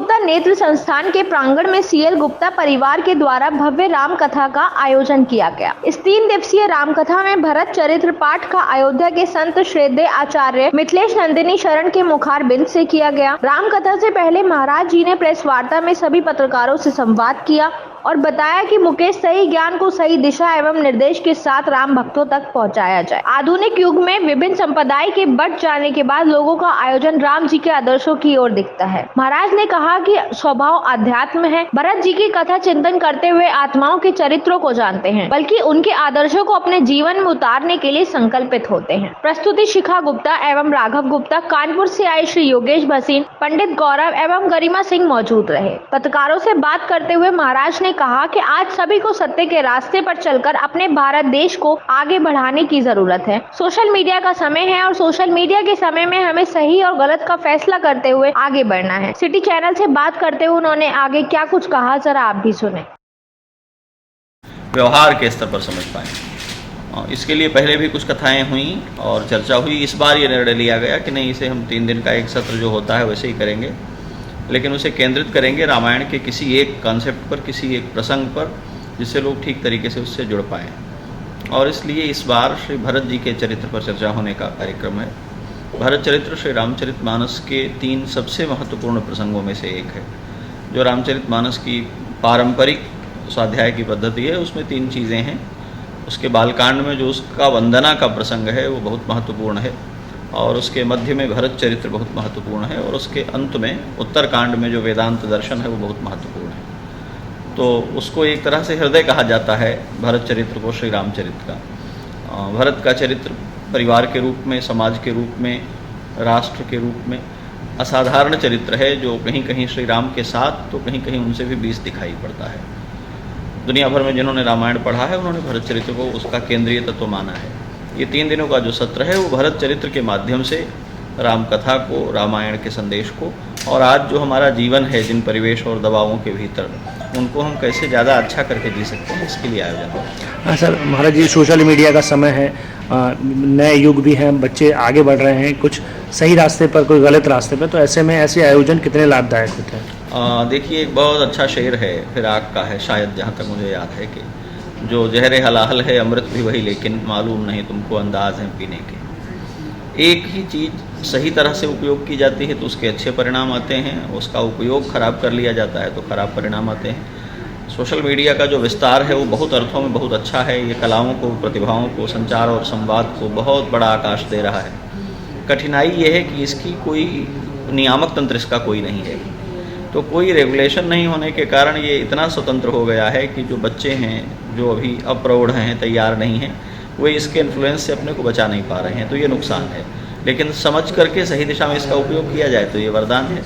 गुप्ता नेत्र संस्थान के प्रांगण में सीएल गुप्ता परिवार के द्वारा भव्य राम कथा का आयोजन किया गया। इस 3 दिवसीय राम कथा में भरत चरित्र पाठ का अयोध्या के संत श्रद्धेय आचार्य मिथिलेश नंदिनी शरण के मुखारबिंद से किया गया। राम कथा से पहले महाराज जी ने प्रेस वार्ता में सभी पत्रकारों से संवाद किया और बताया कि मुकेश सही ज्ञान को सही दिशा एवं निर्देश के साथ राम भक्तों तक पहुंचाया जाए। आधुनिक युग में विभिन्न संप्रदाय के बढ़ जाने के बाद लोगों का आयोजन राम जी के आदर्शों की ओर दिखता है। महाराज ने कहा कि स्वभाव अध्यात्म है। भरत जी की कथा चिंतन करते हुए आत्माओं के चरित्रों को जानते हैं, बल्कि उनके आदर्शों को अपने जीवन में उतारने के लिए संकल्पित होते हैं। प्रस्तुति शिखा गुप्ता एवं राघव गुप्ता, कानपुर से आए श्री योगेश भसीन, पंडित गौरव एवं गरिमा सिंह मौजूद रहे। पत्रकारों से बात करते हुए महाराज ने कहा कि आज सभी को सत्य के रास्ते पर चलकर अपने भारत देश को आगे बढ़ाने की जरूरत है। सोशल मीडिया का समय है और सोशल मीडिया के समय में हमें सही और गलत का फैसला करते हुए आगे बढ़ना है। सिटी चैनल से बात करते हुए उन्होंने आगे क्या कुछ कहा, जरा आप भी सुने। व्यवहार के स्तर पर समझ पाए, इसके लिए पहले भी कुछ कथाएं हुई और चर्चा हुई। इस बार ये निर्णय लिया गया कि नहीं, इसे हम 3 दिन का एक सत्र जो होता है वैसे ही करेंगे, लेकिन उसे केंद्रित करेंगे रामायण के किसी एक कॉन्सेप्ट पर, किसी एक प्रसंग पर, जिससे लोग ठीक तरीके से उससे जुड़ पाएँ। और इसलिए इस बार श्री भरत जी के चरित्र पर चर्चा होने का कार्यक्रम है। भरत चरित्र श्री रामचरितमानस के 3 सबसे महत्वपूर्ण प्रसंगों में से एक है। जो रामचरितमानस की पारंपरिक स्वाध्याय की पद्धति है उसमें 3 चीज़ें हैं। उसके बालकांड में जो उसका वंदना का प्रसंग है वो बहुत महत्वपूर्ण है, और उसके मध्य में भरत चरित्र बहुत महत्वपूर्ण है, और उसके अंत में उत्तरकांड में जो वेदांत दर्शन है वो बहुत महत्वपूर्ण है। तो उसको एक तरह से हृदय कहा जाता है, भरत चरित्र को, श्री रामचरित्र का। भरत का चरित्र परिवार के रूप में, समाज के रूप में, राष्ट्र के रूप में असाधारण चरित्र है, जो कहीं कहीं श्री राम के साथ तो कहीं कहीं उनसे भी 20 दिखाई पड़ता है। दुनिया भर में जिन्होंने रामायण पढ़ा है उन्होंने भरत चरित्र को उसका केंद्रीय तत्व माना है। ये 3 दिनों का जो सत्र है वो भरत चरित्र के माध्यम से राम कथा को, रामायण के संदेश को, और आज जो हमारा जीवन है जिन परिवेश और दबावों के भीतर, उनको हम कैसे ज़्यादा अच्छा करके जी सकते हैं, इसके लिए आयोजन हो। हाँ सर, महाराज जी सोशल मीडिया का समय है, नए युग भी हैं, बच्चे आगे बढ़ रहे हैं, कुछ सही रास्ते पर, कोई गलत रास्ते पर, तो ऐसे में ऐसे आयोजन कितने लाभदायक होते हैं? देखिए, एक बहुत अच्छा शेर है फिराक का है शायद, जहाँ तक मुझे याद है, कि जो जहर हलाहल है अमृत भी वही, लेकिन मालूम नहीं तुमको अंदाज है पीने के। एक ही चीज़ सही तरह से उपयोग की जाती है तो उसके अच्छे परिणाम आते हैं, उसका उपयोग खराब कर लिया जाता है तो खराब परिणाम आते हैं। सोशल मीडिया का जो विस्तार है वो बहुत अर्थों में बहुत अच्छा है। ये कलाओं को, प्रतिभाओं को, संचार और संवाद को बहुत बड़ा आकाश दे रहा है। कठिनाई ये है कि इसकी कोई नियामक तंत्र इसका कोई नहीं है, तो कोई रेगुलेशन नहीं होने के कारण ये इतना स्वतंत्र हो गया है कि जो बच्चे हैं, जो अभी अप्रौढ़ हैं, तैयार नहीं हैं, वे इसके इन्फ्लुएंस से अपने को बचा नहीं पा रहे हैं, तो ये नुकसान है। लेकिन समझ करके सही दिशा में इसका उपयोग किया जाए तो ये वरदान है।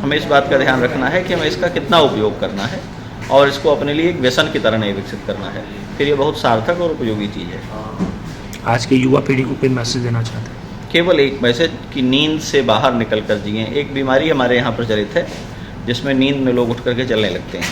हमें इस बात का ध्यान रखना है कि हमें इसका कितना उपयोग करना है, और इसको अपने लिए एक व्यसन की तरह नहीं विकसित करना है, फिर ये बहुत सार्थक और उपयोगी चीज़ है। आज की युवा पीढ़ी को कोई मैसेज देना चाहते हैं? केवल एक मैसेज कि नींद से बाहर निकल कर जिएँ। एक बीमारी हमारे यहाँ प्रचलित है जिसमें नींद में लोग उठ करके चलने लगते हैं,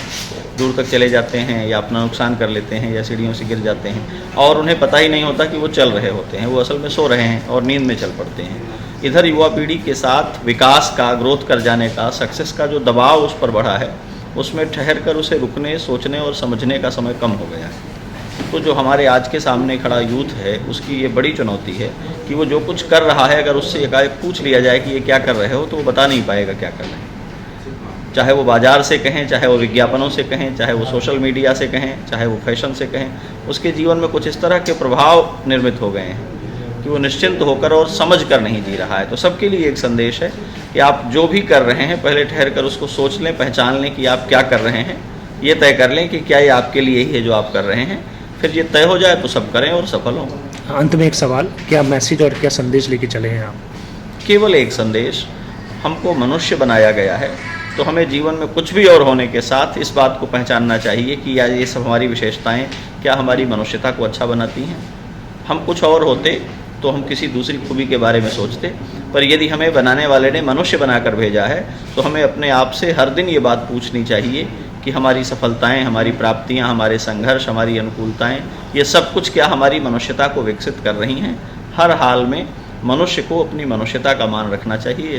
दूर तक चले जाते हैं, या अपना नुकसान कर लेते हैं, या सीढ़ियों से गिर जाते हैं, और उन्हें पता ही नहीं होता कि वो चल रहे होते हैं, वो असल में सो रहे हैं और नींद में चल पड़ते हैं। इधर युवा पीढ़ी के साथ विकास का, ग्रोथ कर जाने का, सक्सेस का जो दबाव उस पर बढ़ा है, उसमें ठहर कर उसे रुकने, सोचने और समझने का समय कम हो गया है। तो जो हमारे आज के सामने खड़ा यूथ है उसकी ये बड़ी चुनौती है कि वो जो कुछ कर रहा है, अगर उससे एकाएक पूछ लिया जाए कि ये क्या कर रहे हो, तो वो बता नहीं पाएगा क्या कर रहे हैं। चाहे वो बाज़ार से कहें, चाहे वो विज्ञापनों से कहें, चाहे वो सोशल मीडिया से कहें, चाहे वो फैशन से कहें, उसके जीवन में कुछ इस तरह के प्रभाव निर्मित हो गए हैं कि वो निश्चिंत होकर और समझ कर नहीं जी रहा है। तो सबके लिए एक संदेश है कि आप जो भी कर रहे हैं पहले ठहर कर उसको सोच लें, पहचान लें कि आप क्या कर रहे हैं, ये तय कर लें कि क्या ये आपके लिए ही है जो आप कर रहे हैं। फिर ये तय हो जाए तो सब करें और सफल हों। अंत में एक सवाल, क्या मैसेज और क्या संदेश लेके चले हैं आप? केवल एक संदेश, हमको मनुष्य बनाया गया है, तो हमें जीवन में कुछ भी और होने के साथ इस बात को पहचानना चाहिए कि या ये सब हमारी विशेषताएं क्या हमारी मनुष्यता को अच्छा बनाती हैं। हम कुछ और होते तो हम किसी दूसरी खूबी के बारे में सोचते, पर यदि हमें बनाने वाले ने मनुष्य बनाकर भेजा है तो हमें अपने आप से हर दिन ये बात पूछनी चाहिए कि हमारी सफलताएं, हमारी प्राप्तियां, हमारे संघर्ष, हमारी अनुकूलताएं, ये सब कुछ क्या हमारी मनुष्यता को विकसित कर रही हैं। हर हाल में मनुष्य को अपनी मनुष्यता का मान रखना चाहिए।